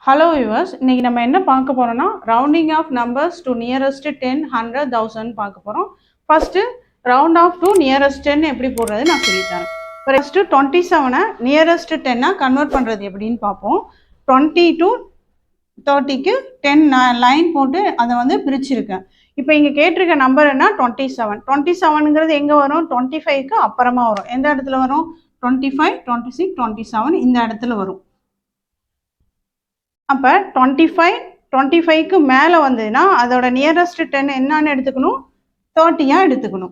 Hello viewers, இன்னைக்கு நம்ம என்ன பார்க்க போறோம்னா rounding of numbers to nearest 10, 100, 1000 பார்க்க போறோம். First round off to nearest 10 எப்படி போடுறது நான் சொல்லி தரேன். First 27 nearest 10 கன்வர்ட் பண்றது எப்படின்னு பார்ப்போம். 20 to 30 க்கு 10 லைன் போட்டு அதை வந்து பிரிச்சிருக்கேன். இப்போ இங்க கேட்டிருக்க நம்பர் என்ன 27. 27ங்கிறது எங்க வரும்? 25 க்கு அப்புறமா வரும். எந்த இடத்துல வரும்? 25, 26, 27 இந்த இடத்துல வரும். அப்போ 25க்கு மேலே வந்ததுன்னா அதோட நியரஸ்ட் 10 என்னன்னு எடுத்துக்கணும்? 30 எடுத்துக்கணும்.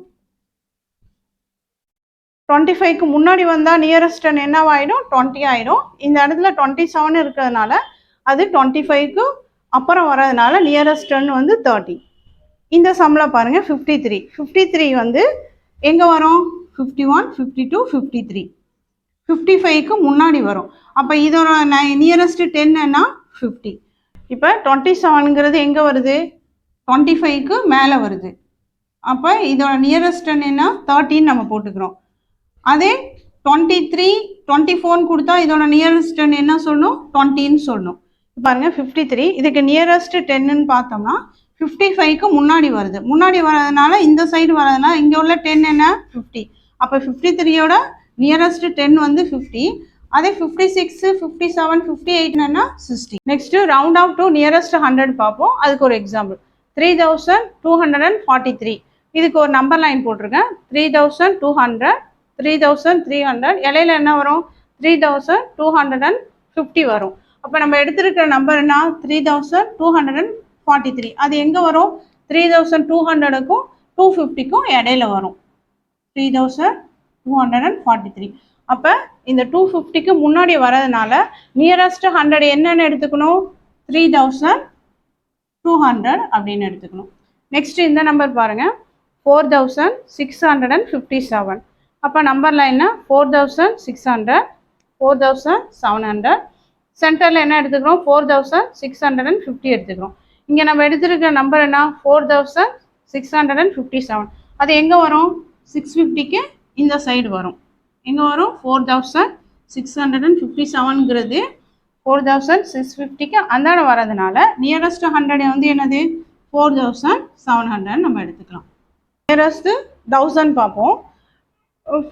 25க்கு முன்னாடி வந்தால் நியரஸ்ட் 10 என்னவாயிடும்? 20 ஆயிடும். இந்த இடத்துல 27 இருக்கிறதுனால அது 25க்கு அப்புறம் வர்றதுனால நியரஸ்ட் 10 வந்து 30. இந்த சம்மில் பாருங்கள் 53 வந்து எங்கே வரும்? 51, 52, 53. 55க்கு முன்னாடி வரும். அப்போ இதோட நியரஸ்ட் 10 50. இப்போ 27ங்கிறது எங்கே வருது? 25க்கு மேலே வருது. அப்போ இதோட நியரஸ்ட் என்ன? 30 நம்ம போட்டுக்கிறோம். அதே 23, 24 கொடுத்தா இதோட நியரஸ்ட் என்ன சொல்லணும்? 20ன்னு சொல்லணும். பாருங்க 53 இதுக்கு நியரஸ்ட் 10ன்னு பார்த்தோம்னா 55க்கு முன்னாடி வருது. முன்னாடி வர்றதுனால இந்த சைடு வர்றதுனால இங்கே உள்ள 10 என்ன? 50. அப்போ 53யோட நியரஸ்ட் 10 வந்து 50. அதே 56, 57, 58 என்னன்னா 60. Next round off to nearest 100 பார்ப்போம். அதுக்கு ஒரு எக்ஸாம்பிள் 3243. இதுக்கு ஒரு நம்பர் லைன் போட்டிருக்கேன். 3200, 3300, இடையில என்ன வரும்? 3250 வரும். அப்போ நம்ம எடுத்திருக்கிற நம்பர் என்ன? 3243. அது எங்கே வரும்? 3200க்கும் 250க்கும் இடையில வரும். 3243. அப்போ இந்த 250க்கு முன்னாடி வரதுனால நியரஸ்ட் 100 என்னன்னு எடுத்துக்கணும்? 3200 அப்படின்னு எடுத்துக்கணும். நெக்ஸ்ட் இந்த நம்பர் பாருங்க 4657. அப்போ நம்பர் லைன்னா 4600, 4700. சென்டரில் என்ன எடுத்துக்கிறோம்? 4650 எடுத்துக்கிறோம். இங்கே நம்ம எடுத்துருக்கிற நம்பர் என்ன? 4657. அது எங்கே வரும்? 650க்கு இந்த சைடு வரும். எங்கே வரும்? 4657ங்கிறது 4650க்கு அந்தாண்ட வரதுனால நியரஸ்ட் 100 வந்து என்னது? 4700 நம்ம எடுத்துக்கலாம். நியரஸ்ட் 1000 பார்ப்போம்.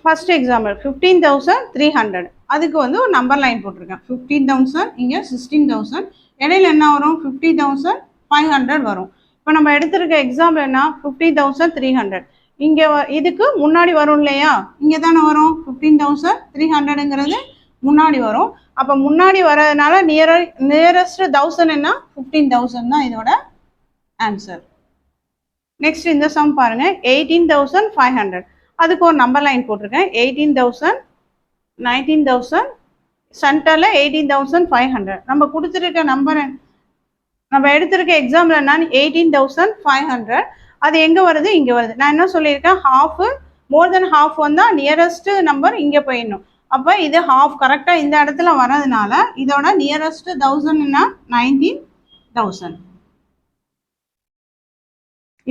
First example 15300. அதுக்கு வந்து ஒரு நம்பர் லைன் போட்டிருக்கேன். 15000, இங்கே 16000, இடையில என்ன வரும்? 50500 வரும். இப்போ நம்ம எடுத்திருக்க எக்ஸாம்பிள் என்ன? 50300. இங்கே இதுக்கு முன்னாடி வரும் இல்லையா? இங்கே தானே வரும். 15300ங்கிறது முன்னாடி வரும். அப்போ முன்னாடி வர்றதுனால நியரஸ்ட் 1000 என்ன? 15000 தான் இதோட ஆன்சர். நெக்ஸ்ட் இந்த சம் பாருங்க 18500. அதுக்கு ஒரு நம்பர் லைன் போட்டிருக்கேன். 18000, 19000, சென்டரில் 18500. நம்ம கொடுத்துருக்க நம்பர் நம்ம எடுத்திருக்க எக்ஸாம்பிள் என்னன்னு 18500. அது எங்கே வருது? இங்கே வருது. நான் என்ன சொல்லியிருக்கேன்? ஹாஃப், மோர் தென் ஹாஃப் வந்தால் நியரஸ்ட் நம்பர் இங்கே போயிடணும். அப்போ இது ஹாஃப் கரெக்டாக இந்த இடத்துல வர்றதுனால இதோட நியரஸ்ட் 1000ன்னா 19000.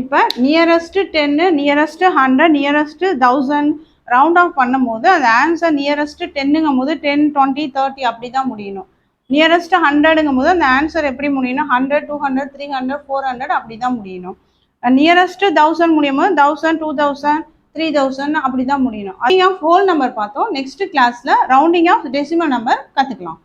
இப்போ nearest 10, nearest 100, nearest 1000 round off பண்ணும் போது அது ஆன்சர் நியரஸ்ட் 10ங்கும் போது 10, 20, 30 அப்படி தான் முடியணும். நியரஸ்ட் 100ங்கும் போது அந்த ஆன்சர் எப்படி முடியணும்? 100, 200, 300, 400 அப்படி தான் முடியணும். நியரஸ்ட் 1000 முடியும் போது 1000, 2000, 3000 அப்படி தான் முடியணும். ரவுண்டிங் ஆஃப் ஹோல் நம்பர் பார்த்தோம். நெக்ஸ்ட் கிளாஸ்ல ரவுண்டிங் ஆஃப் டெசிமல் நம்பர் கற்றுக்கலாம்.